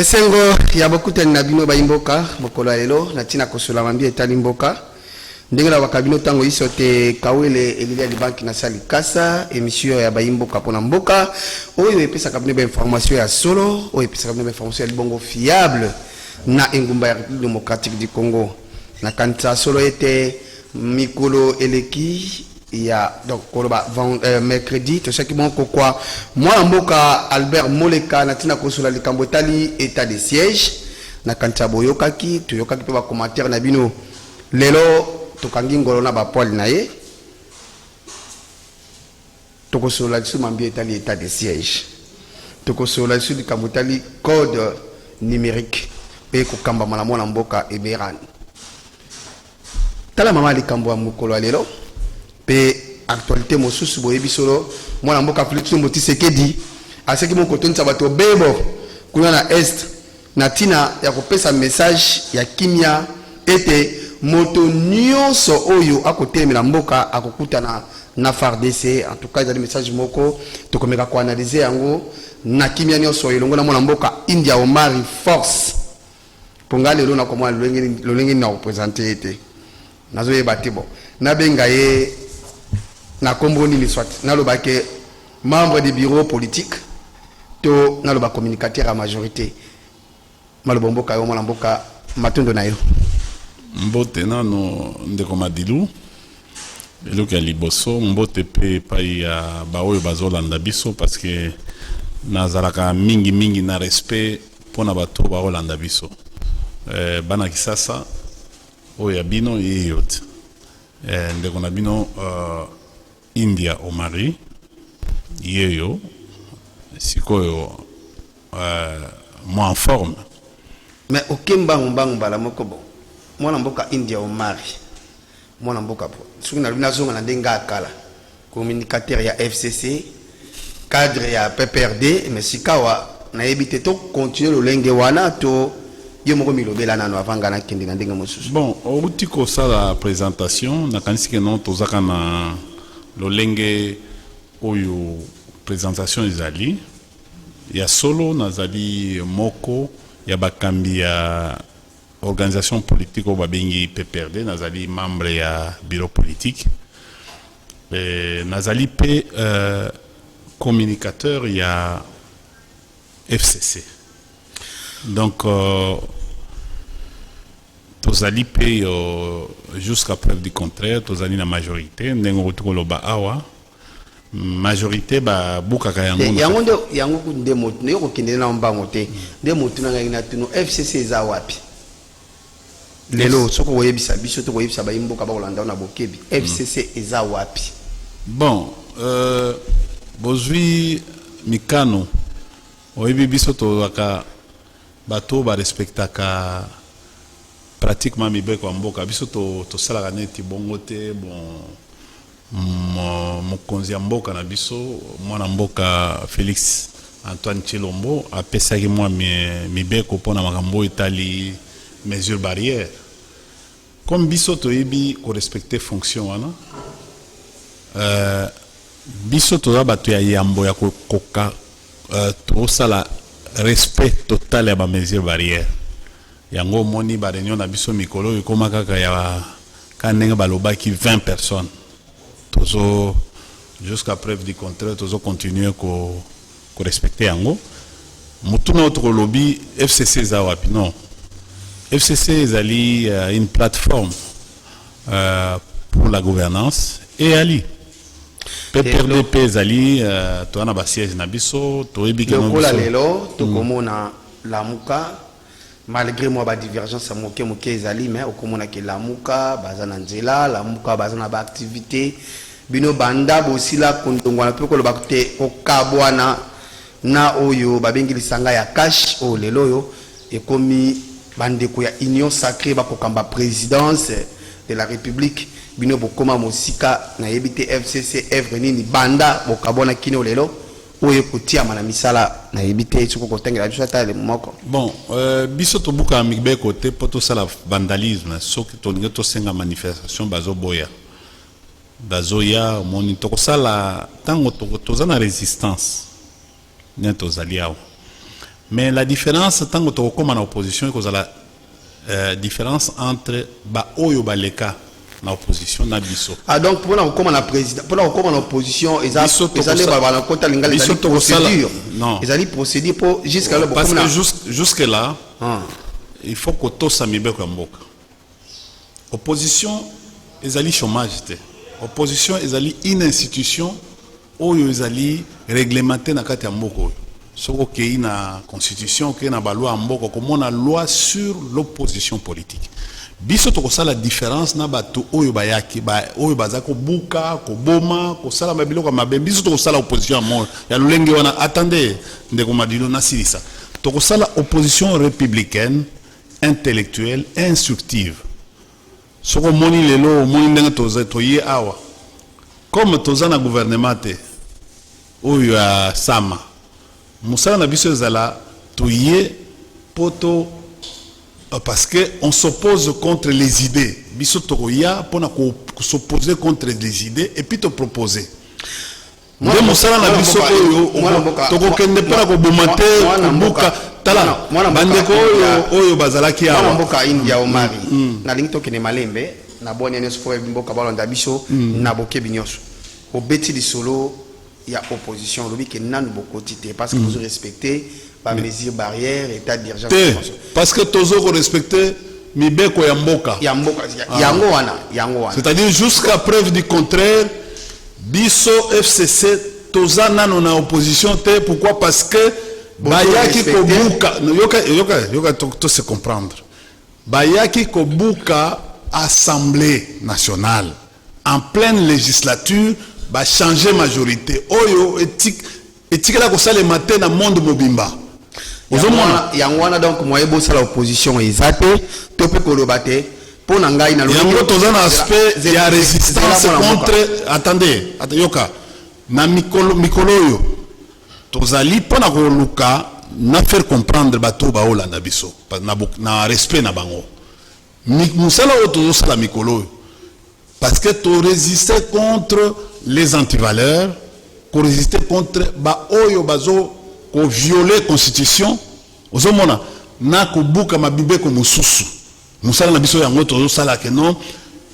Esengo ya bokuta na bino baimboka mokolo lelo na tina kosola mambi etali mboka ndenge na bakabino tango isote kawele elilia di banki na sali kasa émission ya baimboka pona mboka oyo epesa kabine ba information ya solo oyo epesa kabine ba information ya bongo fiable na engumba ya République démocratique du Congo na kanta solo ete mikolo eleki ya donc koloba mercredi to chaque bon quoi moi mboka Albert Moleka na tina kosola likambo etali état de siège na kanta boyokaki toyokaki pe ba commentaire na bino lelo tokangi ngolo na ba poil na ye tokosola su mambi etali état de siège tokosola su likambo etali code numérique pe kokamba mala mwana mboka eberan tala mama likambo ya mokolo lelo pe actualité mosusu boyebi solo mwana mboka Félix Tshisekedi aseki mon koto ntsaba to bebo kuna na est na tina ya kopesa message ya kimia ete moto nyonso oyo akotelemela mboka akokutana na FARDC. En tout cas, il y a des messages moko tokomeka ko analyser yango na kimia nyonso elongo na mwana mboka India Omari force ponga lelo na komwa lolenge na représenter ete nazo yebate bon na benga ye na kombo ni soit na lobake membre du bureau politique to na loba communicateur à majorité malobomboka yo mwana mboka matondo na yo mbote nano ndeko madilu eloko ya liboso mbote pe pai ya baoyo bazolanda biso parce que nazalaka mingi na respect mpona bato baolanda biso bana kisasa oyo ya bino yeyo te ndeko na bino India Omari yeyo sikoyo moi en forme mais okemba mbang bala moko bon mwana mboka India Omari mwana mboka po soki na luna zonga na ndenga kala communicateur ya FCC cadre ya PPRD mais sikawa na ebite to continuer le lenge wana to yo moko milobela nano avanga na kende na ndenga mosusu bon outi ko sala présentation na kanisi ke non tozaka na lolenge oyo présentation ezali ya solo nazali moko ya bakambi ya organisation politique au babengi PPRD nazali membre ya bureau politique nazali pe communicateur ya FCC donc tozali pe jusqu'à preuve du contraire tozali na majorité ndengo tukoloba awa majorité ba bukaka yango kunde motu ne kokende na mbango te nde motu na ngai na tuno FCC za wapi lelo soko boyebisa biso to boyebisa ba imboka ba kolanda na bokebi FCC eza wapi bon bozwi mikano oyebi biso to waka bato ba respectaka pratiquement mibeko ya mboka biso to salaka neti bongo te bon mokonzi ya mboka na biso mwana mboka Félix Antoine Tshilombo apesaki mwa mibeko mpona makambo etali mesure barrière comme biso toyebi ko respecter fonction wana biso toza bato ya yambo ya kokoka tosala respect total ya ba mesure barrière yango moni ba réunion na biso mikolo ekoma kaka ya kanenge balobaki 20 personnes tozo jusqu'à preuve du contraire tozo continuer ko respecter yango mutuna autre lobby FCC za wapi non FCC ezali une plateforme pour la gouvernance et ali PPRDP ezali toana ba siège na biso toyebi ke no biso lelo tokomona lamuka malgré moi ba divergence moke ezali mais okomona ke lamuka bazana nzela lamuka bazana ba activité bino banda bosila kondongwana pe ko bakte okabwana na oyo babengi lisanga ya cash o lelo yo ekomi bandeko ya union sacrée ba kokamba présidence de la république bino bokoma mosika na yebite FCC evre nini banda bokabona kino lelo oyo kotia mana misala na yebite tsoko kotengela biso tale moko bon biso to buka migbe côté poto sala vandalisme soki to linga to senga manifestation bazoboya bazoya moni to sala tango to zana résistance neto zaliao Mais la différence, tant que tu es comme en opposition, il y a la différence entre Oyo Baleka en opposition et Bisso. Ah, donc pour nous, comme en président, pour nous, comme en opposition, ils ont procédure. Non. Ils ont procédure pour jusqu'à là. Parce que jusque-là, il faut que tout ça m'y opposition, ils ont chômage. Opposition, ils ont une institution où ils ont réglementé dans le Mboko. Ce qui est une constitution, qui est une loi Mboko, comme on a une loi sur l'opposition politique. Biso to kosala différence na bato oyo bayaki ba oyo bazako buka ko boma ko sala mabilo ko mabe biso to kosala opposition à mort ya lolenge wana attendez ndeko madilo na silisa to kosala opposition républicaine intellectuelle instructive soko moni lelo moni ndenge to ye awa comme toza na gouvernement te oyo ya sama musala na biso ezala to ye poto parce qu'on s'oppose contre les idées. Biso tokoya pour s'opposer contre les idées et puis te proposer. Moi, je suis na biso toko kende para ko bomate buka tala bandeko oyo bazalaki awa mboka India Omari na lingi to kene malembe na boni ne sofo mboka balonda biso na boke binyoso obeti di solo ya opposition lobi ke nanu bokotité parce que vous respectez pas mesures barrières état d'urgence parce que tozo ko respecter mibeko ya mboka yango wana c'est-à-dire jusqu'à preuve du contraire biso FCC toza nano na opposition te pourquoi parce que bayaki ko buka yoka to se comprendre bayaki ko buka assemblée nationale en pleine législature ba changer majorité oyo éthique la ko sale matin na monde mobimba. Yangwana donc moi ebosa la opposition ezate to pe ko lobate pour ngai na yango toza na aspect ya résistance contre attendez yoka na mikolo yo tozali pona ko luka na faire comprendre bato ba olanda biso na respect na bango musala o tozo sala mikolo parce que to résister contre les antivaleurs pour résister contre ba oyo bazo ko violer constitution ozomona na ko buka mabibe ko mususu musala na biso yango tozo sala ke non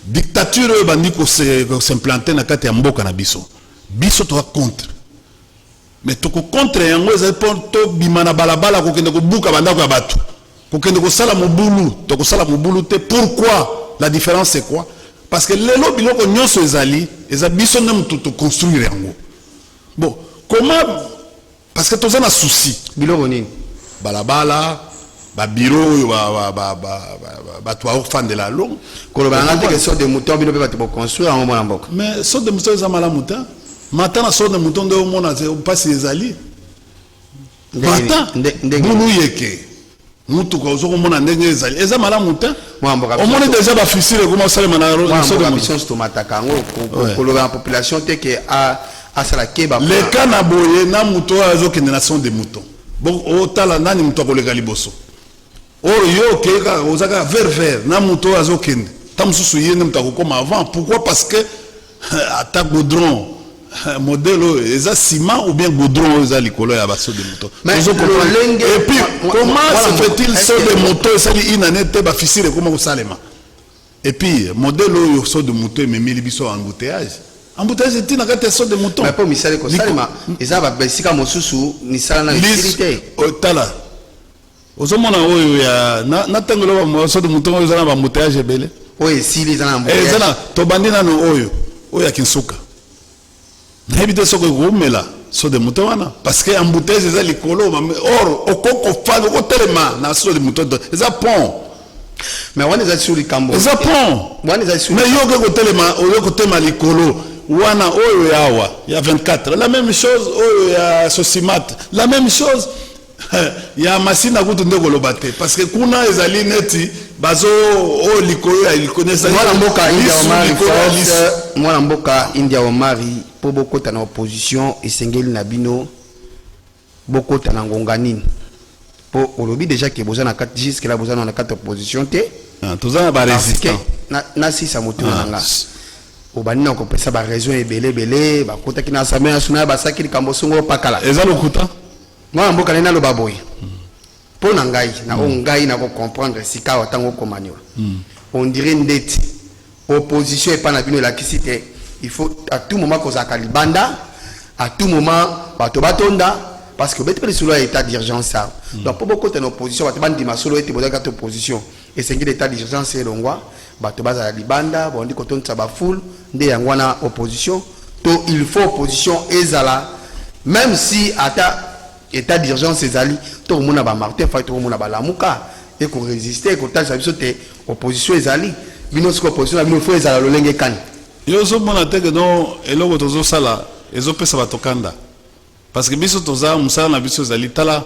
dictature bandi ko s'implanter na kati ya mboka na biso to contre mais to ko contre yango za to bimana balabala ko kende ko buka bandako ya bato ko kende ko sala mobulu to ko sala mobulu te pourquoi la différence c'est quoi parce que lelo biloko nyonso ezali biso na mutu to construire yango bon comment parce que tous on a souci biloko nini balabala ba bureau ba toi fan de la longue koloba ngate que sorte de mouton bino pe ba construire en mona mboka mais sorte de mouton za mala mouton matin sorte de mouton de mona c'est pas ezali matin bulu yeke mutu ko zo mona ndenge ezali eza mala mouton moi mboka on mona déjà ba fusile comment ça le mana sorte de mission stomataka ngo koloba la population te que a les canaboye na muto azo kende na son de mouton bon otala nani muto ko lega liboso yo keka ozaka vert na muto azo kende tamsusu yene muto ko comme avant pourquoi parce que attaque goudron modèle eza ciment ou bien goudron eza likolo ya baso de mouton et puis comment se fait-il so de mouton ça li inanete ba fissile comment ko salema et puis modèle yo so de mouton mais milibiso embouteillage embouteillage est une carte de mouton. Mais pas misale ko salima eza ba besika mosusu ni sala na utilité. Tala. Ozomona oyo ya na tangolo ba so de mouton oyo za na ba embouteillage ebele. Oyo si les na embouteillage. Eza na to bandina no oyo ya kinsuka. Na ebite soko gomela so de mouton wana parce que embouteillage eza likolo or okoko fa ko telema na so de mouton eza pont. Mais on est sur le cambo. Eza pont. On est sur. Mais yo ko telema oyo ko tema likolo. Wana oyo yawa ya 24 la même chose oyo ya Sosimat la même chose ya masina kutu ndeko lobate parce que kuna ezali neti bazo o likolo ya likonesa mwana mboka India Omari po bokota na opposition esengeli na bino bokota na ngonga nini po olobi déjà que bozana kati jusque là bozana na kati opposition te tozana ba résistant na sisa moto nanga obanina ko pesa ba raison ebele ba kota kina assemblée nationale ba sakili kambo songo pakala eza lokuta mwana mboka nena lo baboy pour nangai na ongai na ko comprendre sika watango komanyo on dirait ndeti opposition et pas na bino la kisite il faut à tout moment qu'on a libanda à tout moment bato batonda parce que bête sur l'état d'urgence ça donc pour beaucoup de opposition bato bandi masolo était boza carte opposition et c'est l'état d'urgence c'est longwa bato baza libanda bon dit koton ba full nde yangwana opposition to il faut opposition ezala même si ata état d'urgence ezali to mona ba Martin Fayulu to mona ba lamuka et qu'on résister qu'on tâche biso te opposition ezali bino siko opposition bino faut ezala lolenge kani yo zo mona te que non eloko tozo sala ezo pesa batokanda parce que biso toza musala na biso ezali tala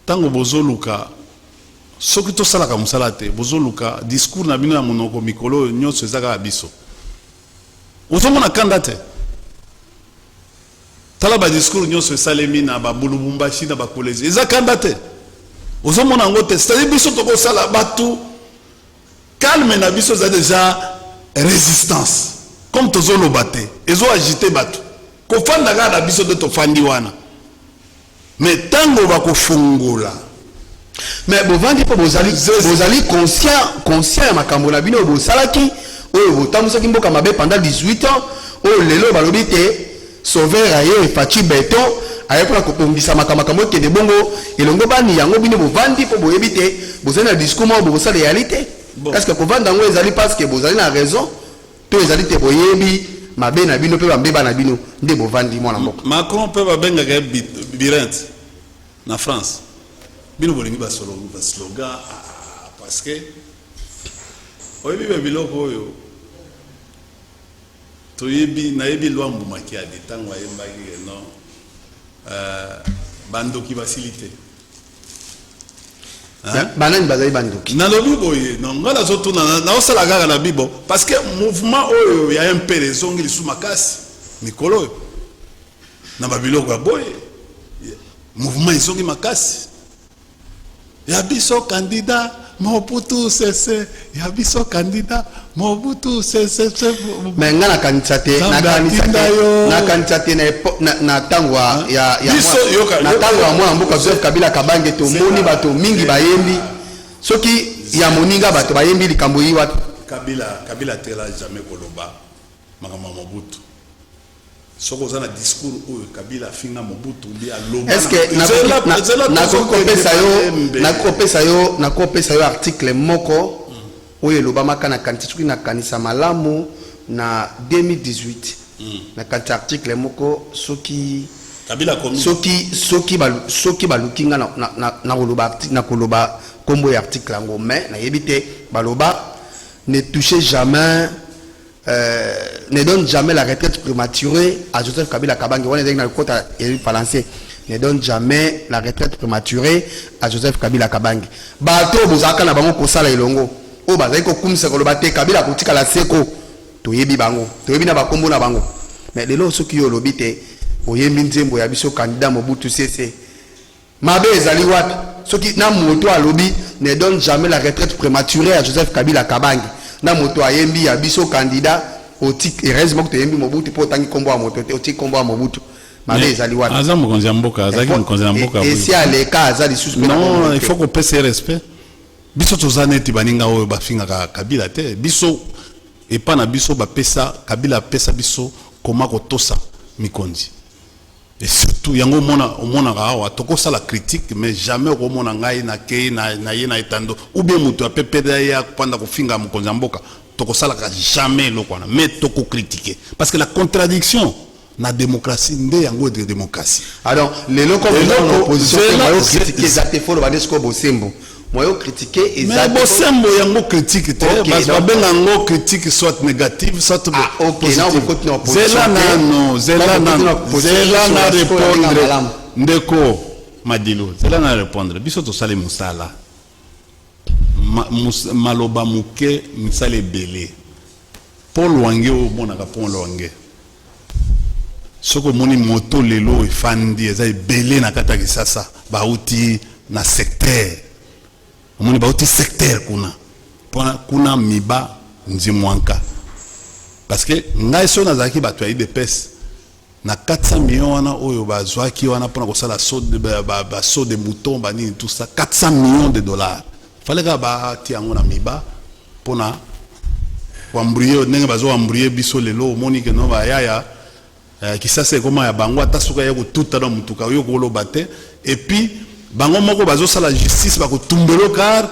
tango bozoluka soki tosalaka musala te bozoluka discours na bino ya monoko mikolo nyonso ezaka biso ozomona kanda te tala ba discours nyonso esalemi na babulubumbashi na bakolezi eza kanda te ozomona ngo te c'est-à-dire biso tokosala bato calme na biso eza déjà résistance comme tozoloba te ezo agiter bato kofanda kaka na biso te tofandi wana mais tango bakofungola mais bovandi po bozali conscient ya makambo na bino bosalaki oyo botamusaki mboka mabe pendant 18 ans oyo lelo balobi te Sauveur aye Fachi Beto aye pour kopongisa makambo ke de bongo elongo bani yango bino bovandi po boyebi te bozali na discours mo bosala réalité parce que kovanda ngo ezali parce que bozali na raison to ezali te boyebi mabe na bino pe bambeba na bino nde bovandi mwana mboka Macron pe babenga ka birent na France bino bolingi ba slogan parce que oyebi ba biloko oyo toyebi na yebi lwambu makia de tango ayembaki non bandoki basilité banani bazali bandoki na lobi boye non ngala zoto na osala kaka na bibo parce que mouvement oyo ya MP ezongi lisu makasi mikolo na babiloko boye mouvement ezongi makasi ya biso candidat Mobutu cesse ya biso candidat Mobutu cesse mais ngana kanisa te na kanisa te na tangwa ya na tangwa mwa mboka Joseph Kabila Kabange to moni bato mingi bayembi soki ya moninga bato bayembi likambo yi wapi Kabila tela jamais koloba makama Mobutu soko zana discours oyo Kabila finga Mobutu bi aloba est-ce que na kopesa yo article moko oyo loba makana kanisa na kanisa malamu na 2018 na kanisa article moko soki Kabila komi soki balukinga na koloba kombo ya article ngo mais na yebite baloba ne touchez jamais ne donne jamais la retraite prématurée à Joseph Kabila Kabange. On est dans le côté français. Ne donne jamais la retraite prématurée à Joseph Kabila Kabange. Bato bozaka na bango kosala ilongo. O bazali ko kumisa ko lobate Kabila kotika la seko. Toyebi bango. Toyebi na bakombo na bango. Mais lelo soki yo lobite oyembi nzembo ya biso candidat Mobutu Sese. Mabe ezali wapi? Soki na moto alobi ne donne jamais la retraite prématurée à Joseph Kabila Kabange. Na moto ayembi ya biso candidat otik heureusement que yembi Mobutu po tangi kombo ya moto te otik kombo ya Mobutu mabe ezali wapi aza mokonzi ya mboka azaki mokonzi ya mboka et si aleka azali suspect non il faut qu'on paie ses respects biso tozana eti baninga oyo bafinga Kabila te biso epa na biso bapesa Kabila pesa biso koma kotosa mikonzi et surtout yango omona awa tokosala critique mais jamais okomona ngai na kei na ye na etando ou bien mutu apepeda ya kupanda kofinga mokonzi ya mboka tokosala jamais lokwana mais toko critiquer parce que la contradiction na démocratie nde yango de démocratie alors les locaux de l'opposition moi critiquer exacte faut le badesco bosembo moi critiquer exacte mais bosembo yango critique te parce que babenga ngo critique soit négative soit positive zela na répondre ndeko madilo zela na répondre biso to sale musala maloba muke misale belé Paul Wange o monaka Paul Wange soko moni moto lelo efandi eza belé na kata kisasa bauti na secteur moni bauti secteur kuna miba nzimwanka parce que ngai so nazaki bato ya IDPS na 400 millions wana oyo bazwaki wana pona kosala saut de mouton banini tout ça 400 millions de dollars fallait ka batia yango na miba pona wambrouiller ndenge bazo wambrouiller biso lelo omoni ke no bayaya kisasa ekoma ya bango ata suka ya kotuta na mutuka oyo koloba te et puis bango moko bazo sala justice bakotumbelo car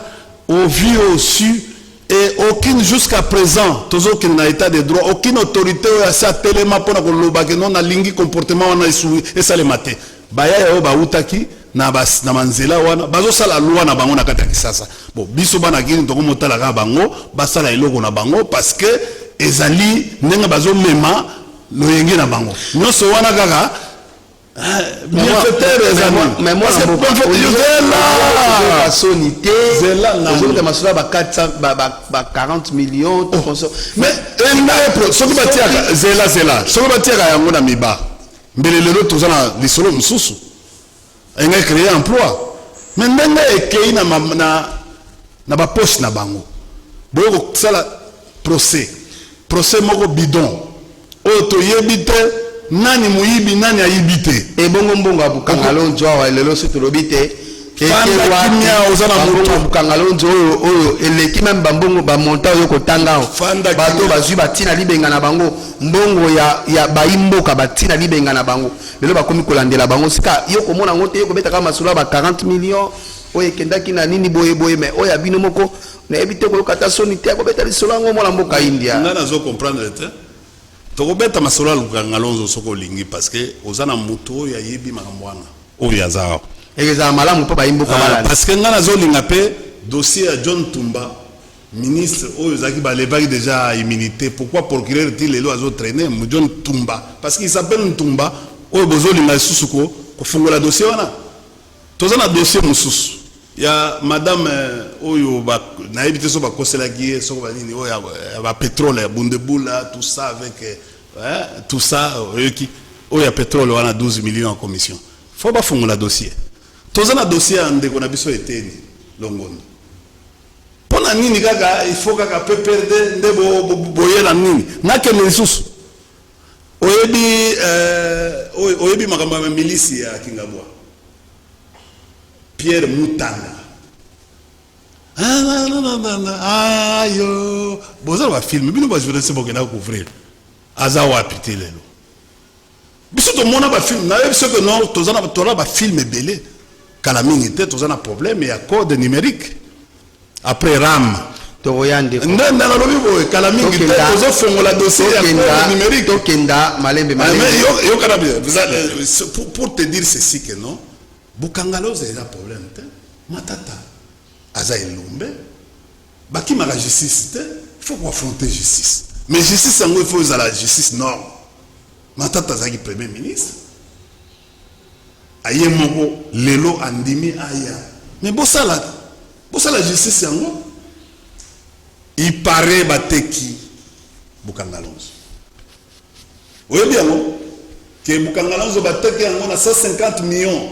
au vu au su et aucune jusqu'à présent toujours qu'il n'a état de droit aucune autorité a sa telema pona ko loba ke non na lingi comportement wana isu esalema te baya yo bautaki na manzela wana bazo sala loi na bango na kata kisasa bon biso bana kini to komotala ka bango basala eloko na bango parce que ezali ndenge bazo mema loyenge na bango nyonso wana kaka bienfaiteur ezali mais moi c'est la sonité zela masula ba 400 ba 40 millions mais soki batiaka zela soki batiaka yango na miba mbele lelo tozana lisolo mususu enga créer emploi mais ndenge ekei na ba poste na bango boyo sala procès moko bidon oyo toyebi te nani muyibi nani ayibi te ebongo mbongo abukanga lonjo awa lelo soto lobi te kimia ozana moto abukanga lonjo oyo eleki même bambongo bamonta oyo kotanga bato bazwi batina libenga na bango mbongo ya baimboka batina libenga na bango lelo bakomi kolandela bango sika yo komona ngo te yo kobeta kama masolo ba 40 millions oyo ekendaki na nini boye mais oyo abino moko na ebite ko kata soni te kobeta lisolo ngo mola mboka India ngana zo comprendre te tokobeta masolo alukanga lonzo soko lingi parce que ozana moto oyo ayebi makambo wana oyo azao ezala malamu po baimboka malala parce que ngana zo linga pe dossier ya John Tumba ministre oyo zaki ba levaki déjà immunité pourquoi procureur dit lelo azo traîner mu John Tumba parce qu'il s'appelle Tumba oyo bozo linga susuko ko fungola dossier wana tozana dossier mususu ya madame oyo ba na ebité so ba kosela ki so ba nini oyo ba pétrole ya Bundebula tout ça avec tout ça oyo ya pétrole wana 12 millions en commission faut ba fungola dossier tozana dossier ande ko na biso eteni longondo pona nini kaka il faut kaka pe perdre ndebo boyela nini nake lisusu oyebi makambo ya milisi ya Kingabwa Pierre Mutanga ayo boza ba film bino ba journaliste bokena couvrir aza wapi te lelo biso to mona ba film na biso que non tozana tola ba film belé kala mingi te tozana problème ya code numérique après RAM toyande ndenda na lobi boy kala mingi te tozo fongola dossier ya code numérique tokenda malembe yo kana bien pour te dire ceci que non Bukangalo c'est un problème te matata aza elombe baki maka justice te il faut affronter justice mais justice il faut la justice norme matata zaki premier ministre aye moko lelo andimi aya mais bosala justice yango il paraît bateki Bukangalonzo oye bien que Bukangalonzo bateki yango na 150 millions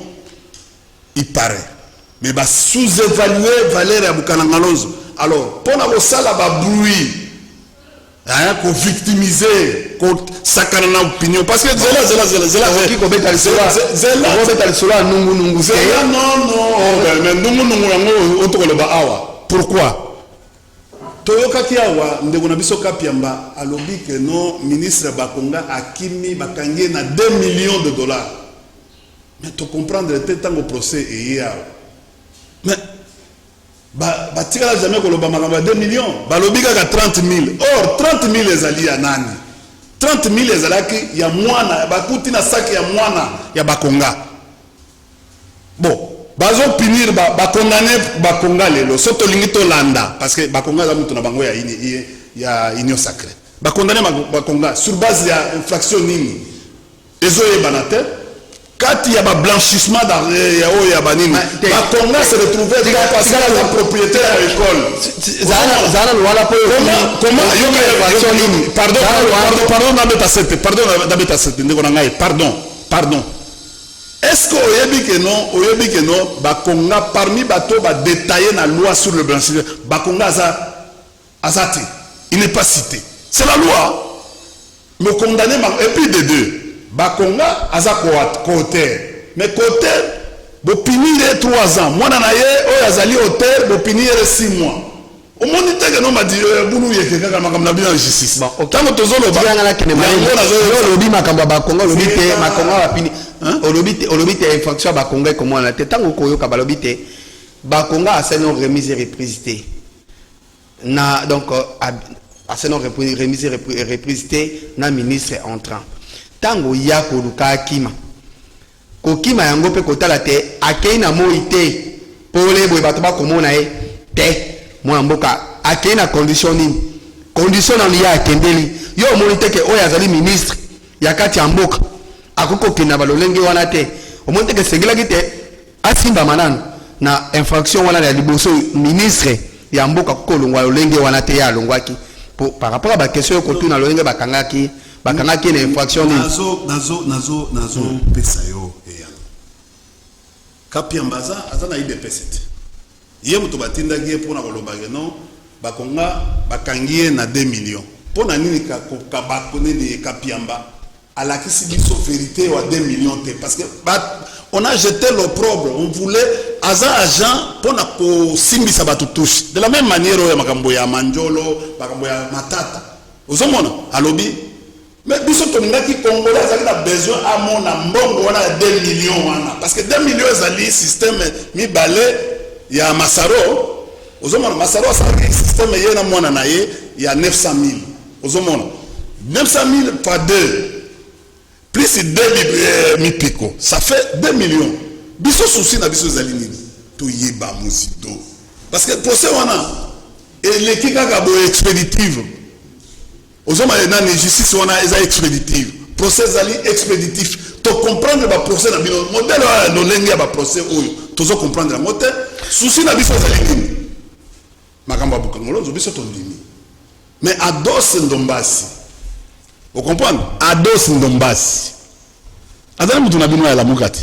il paraît mais va sous-évaluer valeur ya Bukangalonzo alors pour na sala ba bruit ko victimiser ko sakana na opinion parce que zela qui kobeta le sola nungu non mais nungu yango otokoloba awa pourquoi toyoka ki awa ndeko na biso kapiamba alobi que non ministre Bakonga akimi bakangi na 2 millions de dollars mais tu comprendre le temps au procès et hier mais batikala jamais koloba makamba 2 millions balobika ka 30 000 or 30 000 ezali ya nani 30 000 ezalaki ya mwana bakuti na saki ya mwana ya Bakonga bon bazo punir condamner Bakonga lelo soto lingi to landa parce que Bakonga za mutu na bango ya union sacrée condamner Bakonga sur base ya infraction nini ezoye banate quand il y a un blanchissement dans les Yabanini, Bakonga se retrouvait parce qu'il a un propriétaire à l'école. Pardon. Est-ce que non, Bakonga parmi Bato va détailler la loi sur le blanchissement, Bakonga Azati, il n'est pas cité. C'est la loi. Me condamner, et puis de deux. Bakonga aza côté mais côté bopinire 3 ans mwana na ye oyo azali hôtel bopinire 6 mois omoni teke no madi bulu yeke kaka makambo na bino justice tango tozoloba olobi makambo ya bakonga olobi te makonga bapini olobi te infraction ya bakonga ekomwana te ntango koyoka balobi te bakonga aseno remise reprise te na donc aseno remise reprise te na ministre entrant ntango ya koluka akima kokima yango mpe kotala te akei na moi te pole boye bato bakomona ye te mwana mboka akei na condition nini condition nanu ya akendeli yo omoni teke oyo azali ministre ya kati ya mboka akoki kokenda balolenge wana te omoni teke esengelaki te asimbama nanu na infraction wana ya liboso ministre ya mboka akoki kolongwa lolenge wana te ye alongwaki par rapport a bakestion oyo kotuna lolenge bakangaki na infraction nini nazo pesa yo eya Kapiamba aza na IDPS ye muto batindaki ye mpona kolobake no bakonga bakangi ye na 2 millions mpona nini kabakoneli Kapiamba alakisi biso vérité wa 2 millions te parce que on a jeté l'opprobre on voulait aza agent mpona kosimbisa bato touche de la même manière oyo makambo ya manjolo makambo ya matata ozomona alobi mais biso tolingaki congolais azali na besoin amona mbongo wana ya 2 millions wana parce que 2 millions ezali système mibale ya Masaro ozomona Masaro asali système ye na mwana na ye ya 900 000 ozomona 900 000 fois 2 plus 2 mipiko ça fait 2 millions biso souci na biso ezali nini toyeba musido parce que procès wana eleki kaka boye expéditive ozoma na justice wana eza expéditive procès zali expéditif to comprendre ba procès na bino modèle wa lolenge ya ba procès oyo tozo comprendre la mote souci na biso zali nini makambo ya bukongolo biso to ndimi mais Ados Ndombasi vous comprenez Ados Ndombasi azali mutu na bino ya la mukati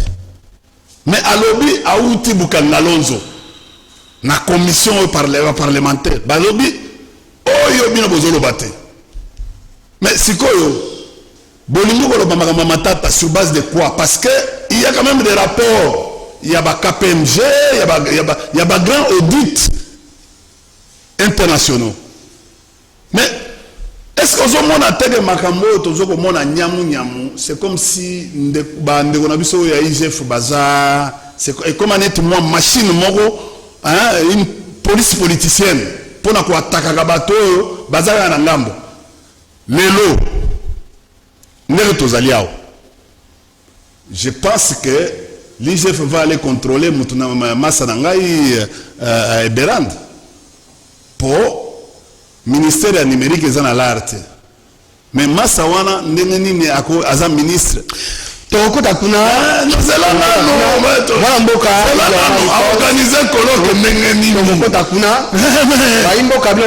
mais alobi auti bukangalonzo na commission parlementaire balobi oyo bino bozolo bate mais sikoyo bolingo koloba makambo matata sur base de quoi parce que il y a quand même des rapports il y a ba KPMG il y a ba grand audit internationaux mais est-ce que ozomona teke makambo tozoko mona nyamu c'est comme si ndeko na biso ya IGF baza c'est comme net moi machine moko hein une police politicienne pona ko attaquer bato baza na ngambo lelo ndeko tozali awo je pense que l'IGF va aller contrôler mutuna massa na ngai Berand pour ministère ya numérique eza na l'arte mais massa wana ndenge nini ako aza ministre tokota kuna wala mboka organiser colloque ndenge nini tokota kuna baimboka bino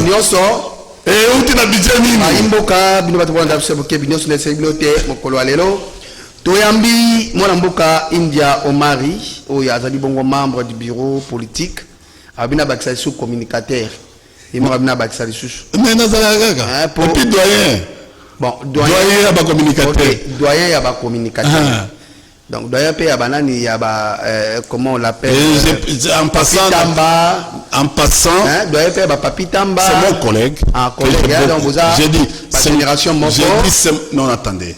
nyonso uti na budget nini baimboka bino bato bwana ndabise boke nyonso na sebilo te mokolo wa lelo toyambi mwana mboka India Omari oyo azali bongo membre du bureau politique abina bakisa sous communicateur et moi abina bakisa lisusu mais nazala kaka puis doyen bon doyen ya ba communicateur doyen ya ba communicateur donc doyen pe ya banani ya ba comment on l'appelle en passant doyen pe ya ba Papi Tamba c'est mon collègue donc vous a j'ai dit génération moko non attendez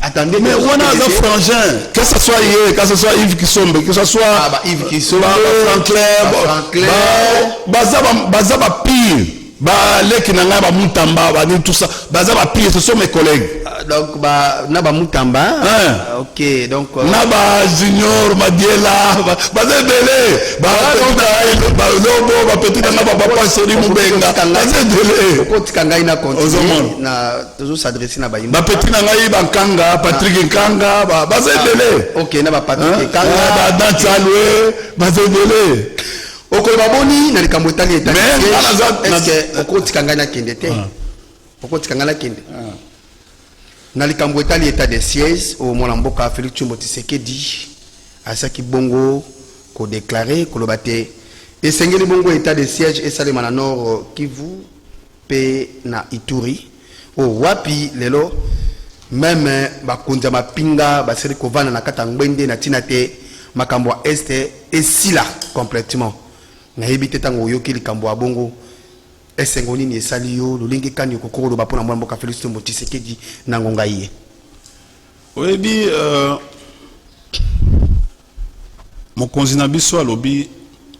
attendez mais on a un frangin que ce soit hier que ce soit Yves Kisombe que ce soit Yves Kisombe Franklin baza ba pire ba leki na nga ba mutamba ba ni tout ça baza ba pire ce sont mes collègues donc ba na ba mutamba OK donc na ba junior Madiela baza belé ba lobo ba petit na ba papa Sori Mubenga baza belé ko tikanga ina continuer na toujours s'adresser na ba ba petit na ngai ba Nkanga Patrick Nkanga baza belé OK na ba Patrick Nkanga ba Dantalwe baza belé okolo baboni na likambo etali etali est-ce que okotikanga na kende te okotikanga na kende na likambo etali état de siège au mwana mboka Félix Tshisekedi asaki bongo ko déclarer koloba te esengeli bongo état de siège esalema na nord Kivu pe na Ituri o wapi lelo même bakonza mapinga baseri kovana na kata ngwende na tina te makambo ya este esila complètement nayebi te ntango oyoki likambo ya bongo esengo nini esali yo lolingi kani okokoko loba mpona mwana mboka Félix Tshisekedi Tshisekedi na ngonga ye oyebi mokonzi na biso alobi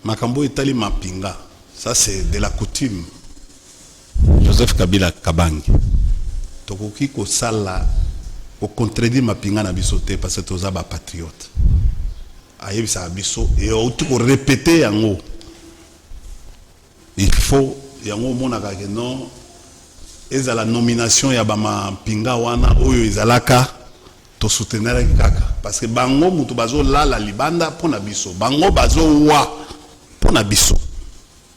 makambo etali mapinga, ça c'est de la coutume. Joseph Kabila Kabangi tokoki kosala kocontredire mapinga na biso te parce que toza ba patriote ayebisa biso et outi ko répéter yango il faut yango monaka ke non ezala nomination ya ba mapinga wana oyo ezalaka to soutenir kaka parce que bango mutu bazo lala libanda pona biso bango bazo wa pona biso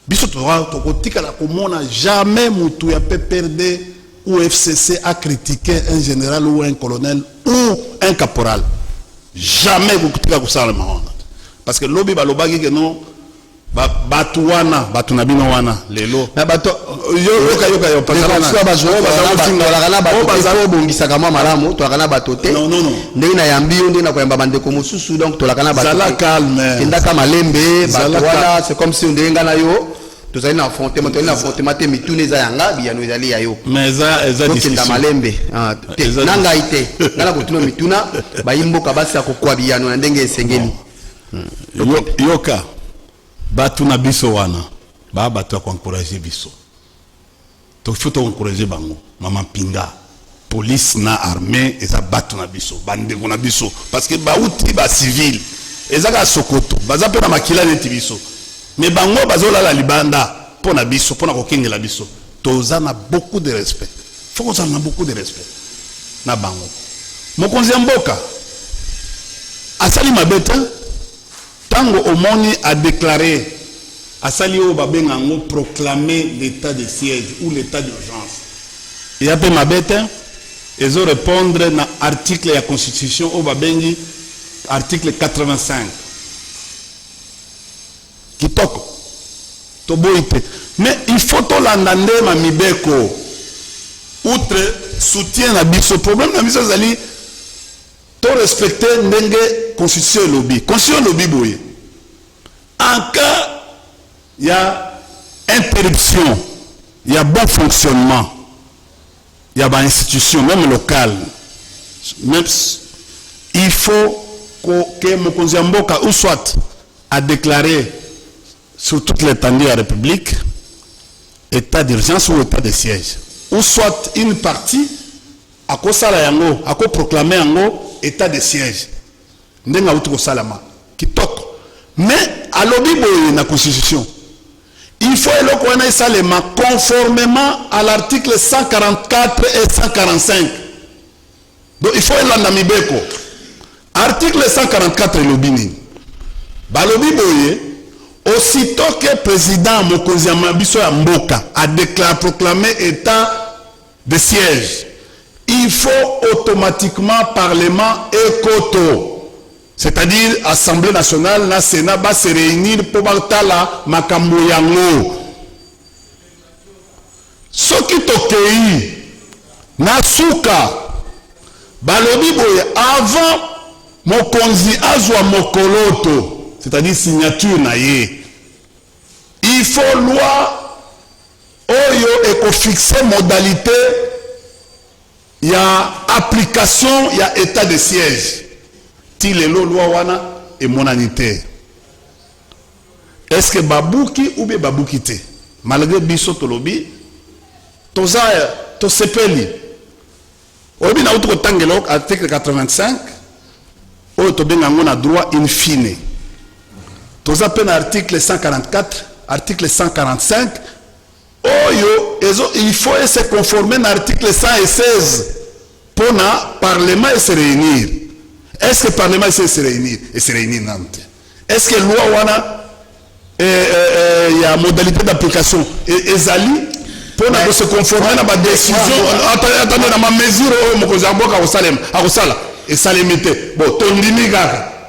biso tokotika la komona jamais mutu ya PPRD ou FCC a critiqué un général ou un colonel ou un caporal. Jamais kokutika kusala mahona parce que lobi balobaki que non batu wana batu na bino wana lelo na bato yoka bazalo bongisaka mwa malamu tolakana bato te ndenge na yambi yo ndenge na koyamba bandeko mosusu donc tolakana bato zala calme kendaka malembe bato wana c'est comme si ndenge ngana yo tozali na affrontement tozali na affrontement te mitune eza yanga biyano ezali ya yo mais eza discussion malembe nanga ite ngana kotuna mituna bayimboka basi akokwa biyano na ndenge esengeli yoka batu na biso wana ba batu ko encourager biso to faut encourager bango mama pinga police na armée eza batu na biso bande na biso parce que ba uti ba civil ezaka sokoto baza pe na makila neti biso mais bango bazola la libanda pona biso pona ko kengela biso toza na beaucoup de respect faut qu'on a beaucoup de respect na bango mokonzi mboka asali mabeta tango omoni a déclaré à Salio Babengango proclamer l'état de siège ou l'état d'urgence. Il y a peu ma bête, ils ont répondre dans l'article de la Constitution au Babengi, article 85. Qui toque. Mais il faut tout l'entendre, ma mibeko. Outre soutien à biso. Problème à biso, c'est tout respecter l'enge Constitution lobby. Constitution lobby, boye. En cas il y a interruption, il y a bon fonctionnement, il y a une institution, même locale. Même, il faut que Mokonzi Mboka ou soit a déclaré sur toute l'étendue de la République état d'urgence ou état de siège. Ou soit une partie a proclamé état de siège. Ndenga utuko salama qui toque. Mais à l'objet de la Constitution, il faut conformément à l'article 144 et 145. Donc il faut l'andamibeko. Article 144 l'obini. Balobi boye, aussitôt que le président Mokonzi Mabiso Mboka a proclamé état de siège, il faut automatiquement Parlement et Koto. C'est-à-dire Assemblée nationale, le Sénat va se réunir pour batala makambo yango. Ce qui tokei na suka balobi boye avant mokonzi azwa mokoloto, c'est-à-dire signature na ye. Il faut loi oyo eko fixer modalité ya application ya état de siège. Les loi wana et monanité. Est-ce que babouki ou bien baboukite? Malgré biso tolobi, toza to sepeli. Obi na uto tangelo article 85, o to benga ngona droit in fine. Toza pen article 144, article 145. Oyo il faut se conformer à l'article 116 pour na parlement et se réunir. Est-ce que le Parlement se réunit? Et se réunit Nantes. Est-ce que la loi il y a modalité d'application et Zali pour se conformer à ma décision? Attendez, dans ma mesure, Mokonzi Mboka au Salem, à Osala, et Salemité. Bon, ton limite,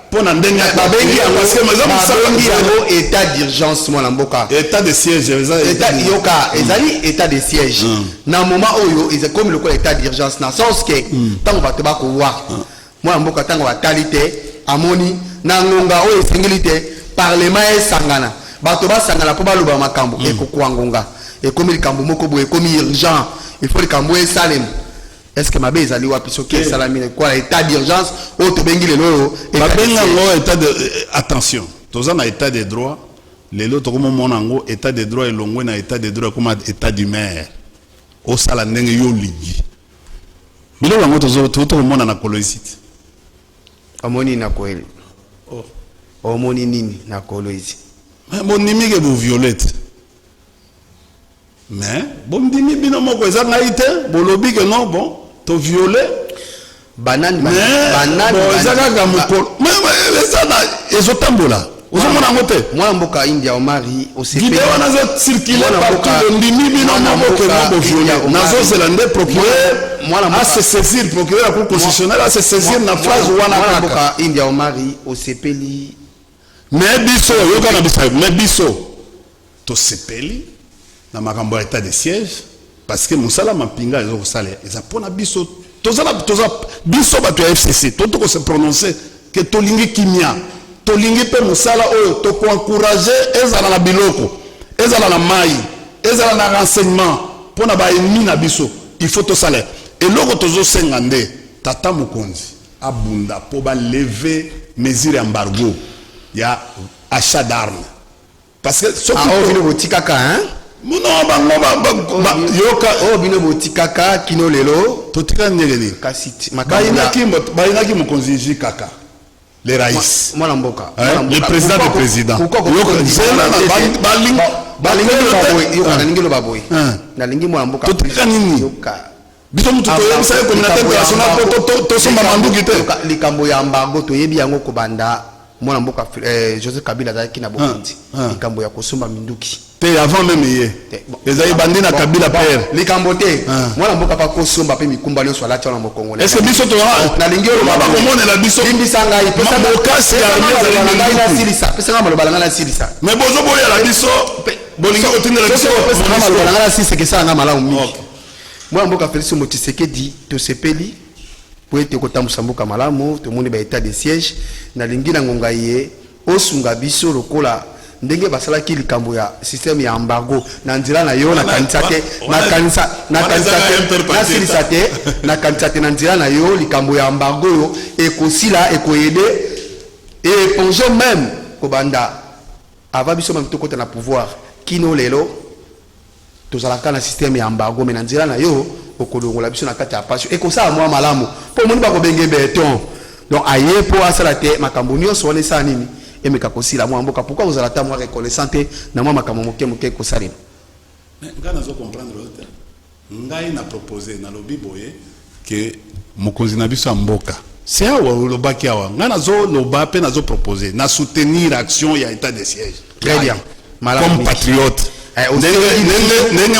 pour na ndenge babengi parce que babengi yango état d'urgence mwana mboka état de siège état yoka ezali état de siège na moment oyo eza comme le état d'urgence na sens que tango bato bakowa mwana mboka tango batali te amoni na ngonga oyo esengeli te parlement esangana bato basangana mpo baloba makambo ekokuwa ngonga ekomi likambo moko boye ekomi urgent il faut likambo esalema est-ce que mabe ezali wapi soki esalamine kwa état d'urgence oyo tobengi lelo oyo babenga ngo état de attention toza na état de droit lelo tokomomona yango état de droit elongwe na état de droit ekoma état du maire osala ndenge yo olingi biloko yango tokomona na kolosite omoni na koeli omoni nini na kolosite bondimi ke boviolete mais bondimi bino moko eza ngai te bolobi ke non bon toviole banani eza kaka mokolo eza na ezotambola ozomona yango te mwana mboka india omari video wana ezocircule partout bondimi bino moko ke non boviole nazozela nde procureur ase saisir procureur ya cour constitutionnelle ase saisir na phrase wana mwana mboka india omari osepeli mais biso yoka na biso mais biso tosepeli na makambo ya état de siège parce que mosala mapinga ezokosala eza mpona biso toza biso bato ya fcc tokose prononcer ke tolingi kimia tolingi mpe mosala oyo tokoencourage ezala na biloko ezala na mai ezala na renseignement mpona baennemi na biso il faut tosala eloko tozosenga nde tata mokonzi abunda mpo baleve mesure embargo ya achat d'armes parce que bino botikaka hein yoka oyo bino botikaka kino lelo totika ndenge nini kasi bayinaki mokonzi ji kaka le rais mwana mboka le président de président nalingi loba boye nalingi mwana mboka totika nini biso mutu toyebisa ye communauté internationale po tosomba manduki te likambo ya mbango toyebi yango kobanda mwana mboka Joseph Kabila azalaki na bokonzi likambo ya kosomba minduki te avant même ye ezali bandi na Kabila père likambo te mwana mboka pa kosomba pe mikumba nyonso alati wana mokongo est-ce que biso to nalingi oloba bakomonela biso limbisa ngai pesa mokasi ya silisa pesa nga maloba langa na silisa mais bozoboyela biso bolingi kotindela biso pesa nga maloba langa na silisa kesa nga malamu mingi mwana mboka Félix Tshisekedi tosepeli po ete kotambusa mboka malamu tomoni ba état de siège nalingi na ngonga ye osunga biso lokola ndenge basalaki likambo ya système ya embargo na nzela na yo na kanisa te na kanisa te na nzela na yo likambo ya embargo yo ekosila ekoyede éponge même kobanda ava biso même tokota na pouvoir kino lelo tozalaka na système ya embargo mais na nzela na yo okolongola biso na kati ya passion ekosala mwa malamu mpo moni bakobenge beton donc aye mpo asala te makambo nyonso wana esala nini emeka kosila mwa mboka pourquoi ozala ta mwa reconnaissant te na mwa makambo moke kosalema ngai nazo comprendre te ngai na proposer na lobi boye ke mokonzi na biso ya mboka c'est awa olobaki awa ngai nazoloba mpe nazo proposer na soutenir action ya état de siège très bien comme patriote ndenge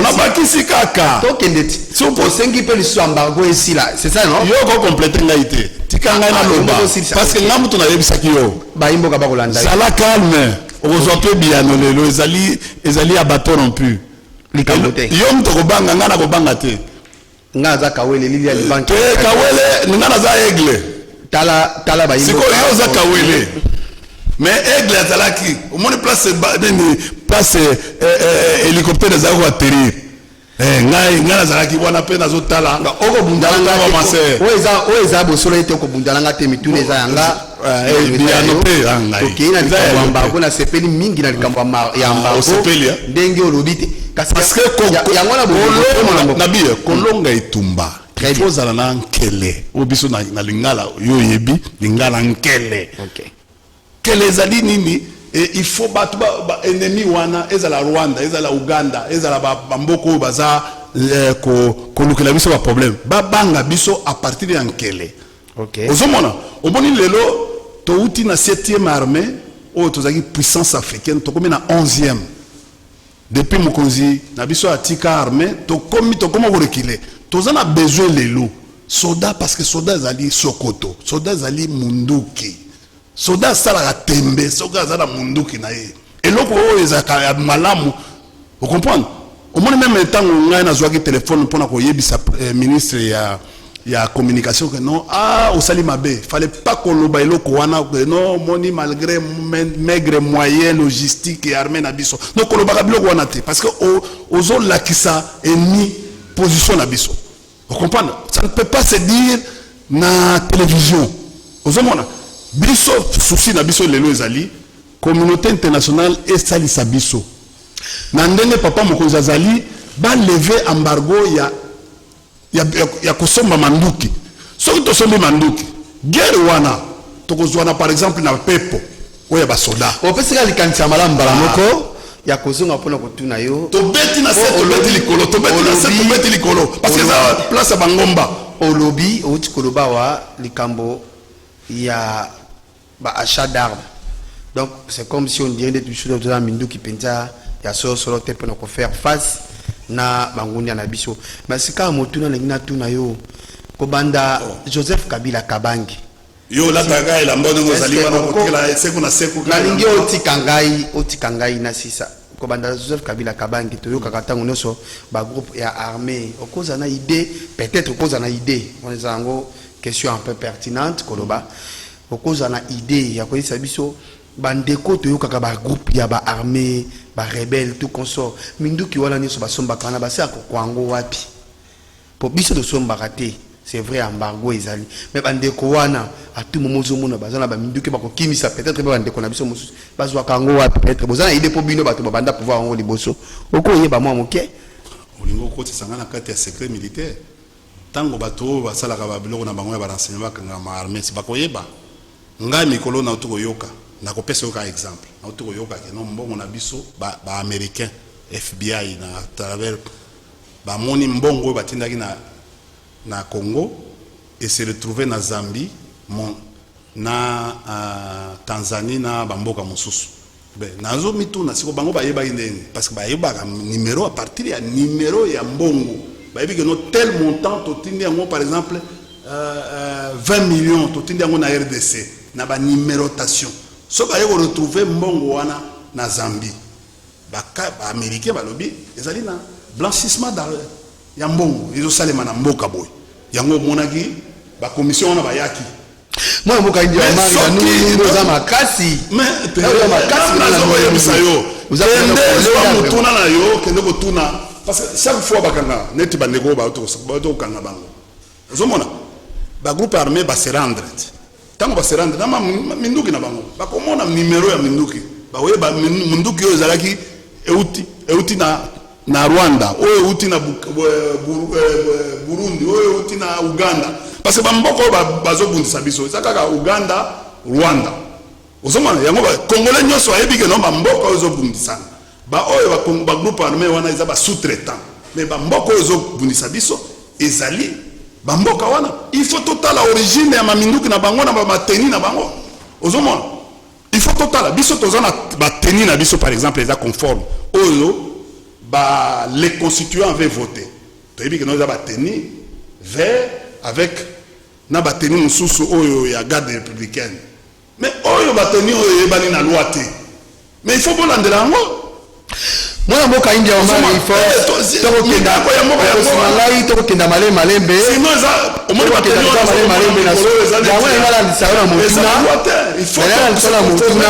nabakisi kaka tokende ti osengi mpe lisusu embargo esila c'est ça non yo kokomplete ngai te tika ngai naloba parce que ngai moto nayebisaki yo bayimboka bakolanda zala calme okozwa mpe biyano lelo ezali ya bato non plus likambo te yo moto kobanga ngai nakobanga te ngai aza kawele lili ya libanki kawele ngai naza aigle tala bayimboka sikoyo yo oza kawele mais aigle azalaki omoni place hélicoptère ezalaki koatterrir ngai nazalaki wana mpe nazotala oyo eza bosolo ete okobundalanga te mituna eza yanga okei na likambo ya mbango nasepeli mingi na likambo ya mbango ndenge olobi te yangonabiye kolonga etumba ozala na nkele oyo biso na lingala yo oyebi lingala nkele kele ezali nini il faut bato ennemi wana ezala Rwanda ezala Uganda ezala bamboka oyo baza kolukela biso baproblème babanga biso à partir ya nkele ozomona omoni lelo touti na 7e armée oyo tozalaki puissance africaine tokomi na 11e depuis mokonzi na biso atika armée tokoma korekile toza na besoin lelo soda parce que soda ezali sokoto, soda ezali munduki, soda asalaka tembe, soda azala munduki na ye eloko oyo ezalaka ya malamu. Vous comprenez? Au moins même temps où on a un téléphone pour le ministre ya communication que non au sali mabe fallait pas qu'on le baille le non moni malgré maigre moyen logistique et armée na biso donc on le baille le parce que aux autres là qui ça est mis position na biso. Vous comprenez? Ça ne peut pas se dire na télévision. Aux autres biso souci na biso lelo ezali communauté internationale et sali sa biso. Nandenge papa mokonzi azali ba lever embargo ya kosomba manduki. Soki tosombi manduki guerre wana tokozwana par exemple na pepo oya ba soda opesika likanisa malamu bala moko ya kozonga pona kotuna yo to beti na set to beti likolo to beti na set to beti likolo parce que ça place ba ngomba olobi outi koloba wa likambo ya ba achat d'armes. Donc c'est comme si on dirait des choses dans minduki penza ya solo te pona ko faire face na bangundi na biso mais sika motuna na tuna yo ko banda Joseph Kabila Kabangi yo la taga ila mbona ngozali wana kotela seku na seku na lingi otikangai na sisa ko banda Joseph Kabila Kabangi to yo kakatango noso ba groupe ya armée okoza na idée peut-être okoza na idée on les ango question un peu pertinente koloba okoza na idée ya ko isa biso bandeko to yo kaka ba groupe ya ba armée ba rebelle tout consort minduki wala ni so ba somba kana ba sa ko kwango wapi po biso de somba raté c'est vrai embargo ezali mais bandeko wana à tout moment zomona bazana ba minduki ba ko kimisa peut-être ba bandeko na biso musu bazwa kango wapi peut-être bozana idée po bino bato banda pouvoir ngo liboso oko yeba mwa moke olingo ko tsanga na kati ya secret militaire tango bato basalaka ba biloko na bango ya ba renseignement kanga ma armée si ba ko yeba ngai mikolo na utuko yoka na ko pesa yoka exemple na utuko yoka ke no mbongo na biso ba américain FBI na travers ba moni mbongo batindaki na Congo et se retrouver na Zambie na Tanzanie na bamboka mosusu ben nazo mituna siko bango bayeba indeni parce que bayeba numéro à partir ya numéro ya mbongo bayebi que no tel montant totindi yango par exemple 20 millions totindi yango na RDC na ba numérotation so ba yeko retrouver mbongo wana na Zambie ba américain balobi ezali na blanchissement d'argent ya mbongo izo salema na mboka boy yango monaki ba commission wana bayaki moi mboka ndio mari na nous za makasi mais makasi na zo ya bisayo vous avez mutuna na yo kende ko tuna parce que chaque fois bakanga neti bandeko ba to kanga bango zomona ba groupe armé ba se rendre tango ba se rendre na minduki na bango ba komona numéro ya minduki ba we ba minduki yo zalaki euti na Rwanda oyo euti na Burundi oyo euti na Uganda parce que bamboko bazobundisa biso ezaka Uganda Rwanda ozomana yango ba congolais nyoso ayebi ke no bamboko ezobundisa ba oyo ba groupe armé wana eza ba sous-traitant mais bamboko ezobundisa biso ezali bamboka wana il faut total origine ya maminduki na bango na ba mateni na bango ozomona il faut total biso tozana ba teni na biso par exemple eza conforme oyo bah, les constituants avaient voté. Tu as vu que nous avons tenu vert avec na batenu mususu oyo ya garde républicaine. Mais oyo batenu oyo yebani na loi te. Mais il faut bon landela ngo. Moi mboka india omari il faut toko kenda ko ya mboka ya malai toko kenda malembe. Sinon ça au moins batenu malembe na so. Ya wana ngala lisana motuna. Il faut la motuna.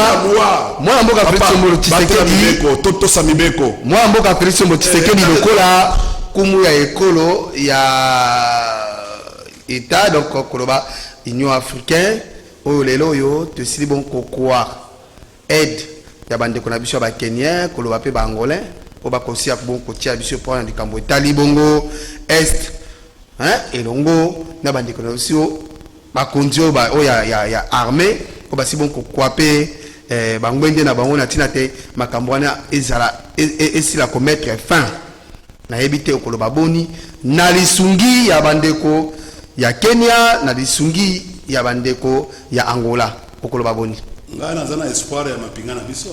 Moi mboka Félix Mbolo Tshisekedi toto samibeko. Moi mboka Félix Mbolo Tshisekedi lokola kumu ya ekolo ya État donc koloba Union africaine oyo lelo yo te sili bon kokwa aide ya bande ko na biso ba Kenya koloba pe ba angolais o ba kosia bon kotia biso pour na likambo etali bongo est hein elongo na bande ko na biso ba kondio ba o ya armée o ba si bon kokwa pe bangwende na bango na tina te makambo wana ezala esila ko mettre fin na ebite okoloba boni na lisungi ya bandeko ya Kenya na lisungi ya bandeko ya Angola okoloba boni ngana zana espoir ya mapingana biso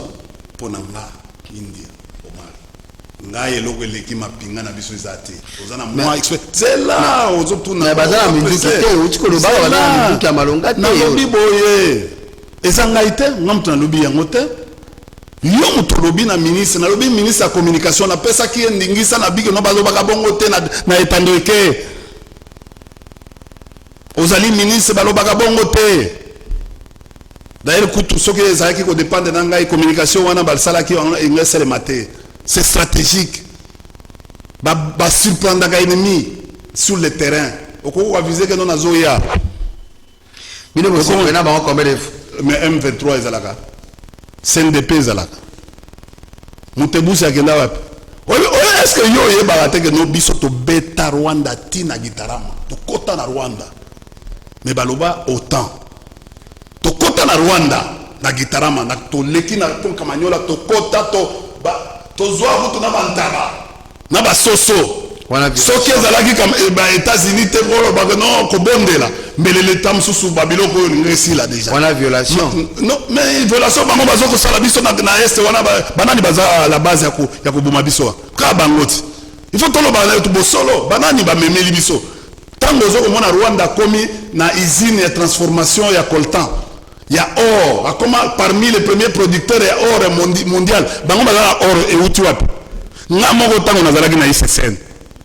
pona nga India omari ngai eloko eleki mapinga na biso eza te oza na mwa zela ozotuna bazala minduki te utikoloba bazala minduki ya malonga te nalobi boye eza ngai te nga moto nalobi yango te yo moto lobi na ministre nalobi ministre ya communication napesaki ye ndingisa na bike no bazobaka bongo te na etando eke ozali ministre balobaka bongo te d'ailleurs kutu soki ezalaki kodépendre na ngai communication wana basalaki yango esalema te c'est stratégique basurprendaka ennemi sur le terrain okoki koavize ke no nazoya bino bosopena bango combien de mais M23 ezalaka CNDP ezalaka Mutebusi akenda wapi est-ce que yo oyebaka te ke no biso tobeta Rwanda tina Gitarama tokota na Rwanda mais baloba autant tokota na Rwanda na Gitarama na toleki na Kamanyola tokota tozwa butu na bantaba na basoso soki ezalaki ba États-Unis te boloba non kobondela mbele leta mosusu babiloko oyo ngesila déjà wana violation non mais violation bango bazokosala biso na este wana banani baza la base ya koboma biso ka bangoti il faut toloba na tubosolo banani bamemeli biso tango ozokomona Rwanda komi na usine ya transformation ya coltan ya or akoma parmi les premiers producteurs ya or mondial bango bazala or euti wapi nga moko tango nazalaki na ICCN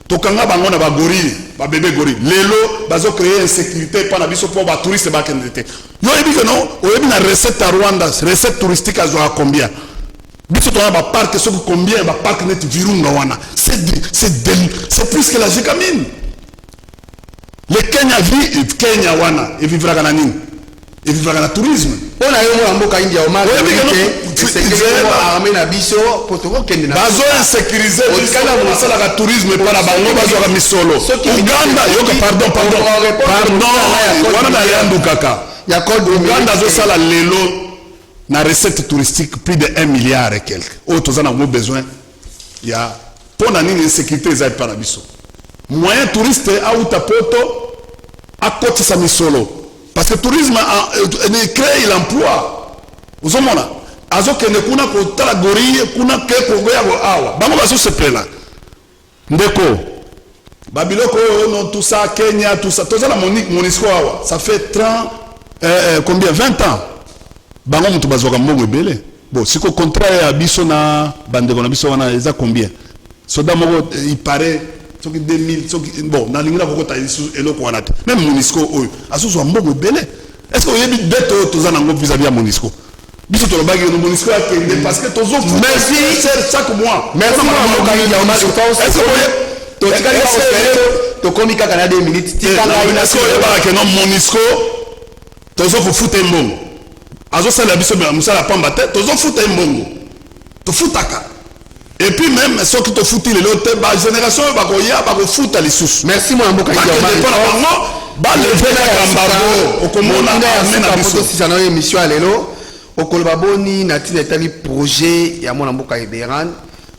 tokanga bango na bagorille babebe gorille lelo bazo créer insécurité pa na biso po ba touriste ba kendete yo ebi que non oyebi na recette à Rwanda recette touristique à combien biso tona ba parc so combien ba parc net virunga wana c'est plus que la Gécamine le Kenya wana et vivra kana nini et vivra kana tourisme on a eu un mboka India au Mali armé na biso potoko kende na bazo insécuriser kala mosala ka tourisme pa na bango bazo ka misolo Uganda yoka pardon wana na yandu kaka ya code Uganda zo sala lelo na recette touristique plus de 1 milliard et quelque autres en ont besoin ya pona nini insécurité za pa na biso moyen touriste a utapoto a côté sa misolo parce que le tourisme crée l'emploi vous avez vu azo kende kuna kotala gorille kuna ke kogoya ko awa bango baso se plena ndeko babiloko non tout ça Kenya tout ça la Monisco awa ça fait 30 combien 20 ans bango mutu bazoka mbongo ebele bon siko contraire ya biso na bandeko na biso wana eza combien soda moko il paraît soki 2000 soki bon na lingina kokota eloko wana te même Monisco oyo asozo mbongo ebele est-ce que oyebi dette oyo toza nango vis-à-vis ya Monisco biso tolobaki no Monisco akende parce que tozo merci chaque mois merci est-ce que to komi kaka na 2 minutes tikanga ina so yeba ke no Monisco tozo futa mbongo azo sala biso ba musala pamba te tozo futa mbongo to futaka et puis même ceux qui te foutent les autres ba génération ba ko ya ba ko futa les sous merci moi mboka ya ba lever la embargo okomona amena biso si sana émission lelo okoloba boni na tina etali projet ya mona mboka Iberan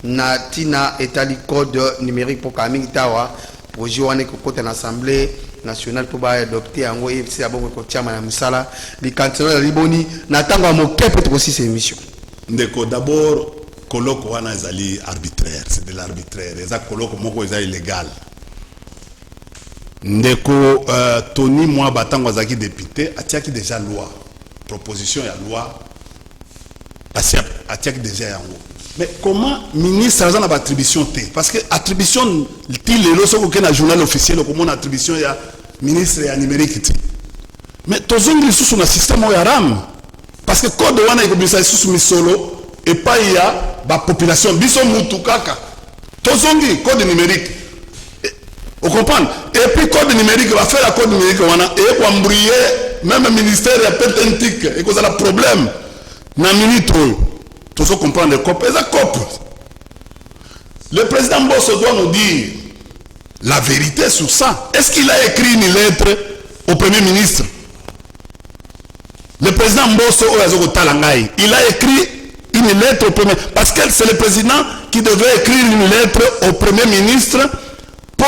na tina etali code numérique pour kamingi tawa projet wana kokota na assemblée nationale pour ba adopter yango EFC abongo ko tiama na musala li cantonal liboni na tango ya mokepe to aussi ces émission ndeko d'abord koloko wana ezali arbitraire c'est de l'arbitraire eza koloko moko eza illégal ndeko Tony moi batango azaki député atiaki déjà loi proposition ya loi atiaki déjà yango mais comment ministre aza na ba attribution te parce que attribution ti lelo soko ke na journal officiel ko mona attribution ya ministre ya numérique ti mais tozongi susu na système ya RAM parce que code wana ikobisa susu misolo et pas il y a la population biso mutu kaka tozongi code numérique vous comprenez et puis code numérique va faire la code numérique wana et pour embrouiller même le ministère ya pétentique et cause la problème na minute tout ça comprendre les copes et la cope le président Bosso doit nous dire la vérité sur ça. Est-ce qu'il a écrit une lettre au premier ministre? Le président Bosso il a écrit une lettre au premier, parce que c'est le président qui devait écrire une lettre au premier ministre pour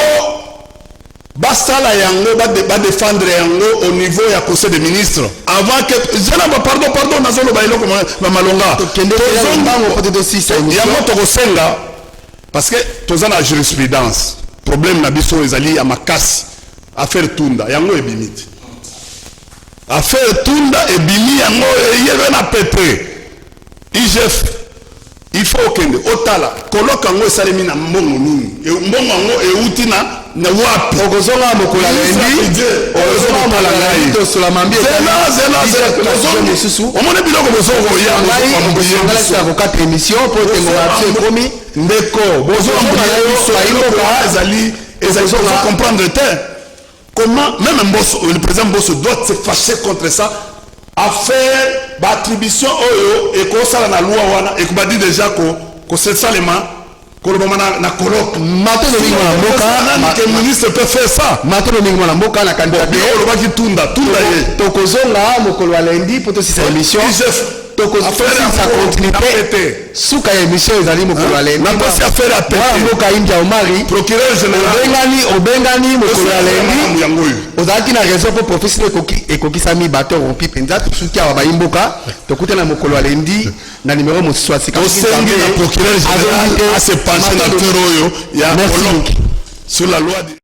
basala yango ba défendre yango au niveau ya conseil des ministres avant que pardon nazolo ba iloko malonga yango to kosenga parce que toza na jurisprudence problème na biso ezali ya makasi affaire tunda yango ebimite affaire tunda ebimi yango eyebe na pété IGF il faut okende otala koloka yango esalemi na mbongo nini mbongo yango euti na wapi okozonga mokolo lendi okozonga mokolo lendi tosola mambi omone biloko bozokoya kokata émission po tengola biso ekomi ndeko ezali comprendre te comment même Mbosso, le président Mbosso doit se fâcher contre ça à faire l'attribution et qu'on s'ala na loi wana et qu'on dit déjà que c'est ça les mains qu'on na colloque maintenant le ministre peut faire ça maintenant na mboka na candidature on va qui tunda tokozonga mokolo lendi pour to sisa émission sa continuité suka ya émission ezali mokolo lendi na pas affaire à péter mboka india omari procureur général obengani mokolo lendi ozalaki na raison pour professeur ekokisami bato rompi penza tosuki awa bayimboka tokuta na mokolo lendi na numéro mosusu ya sika procureur général a se pencher na terre oyo ya sur la loi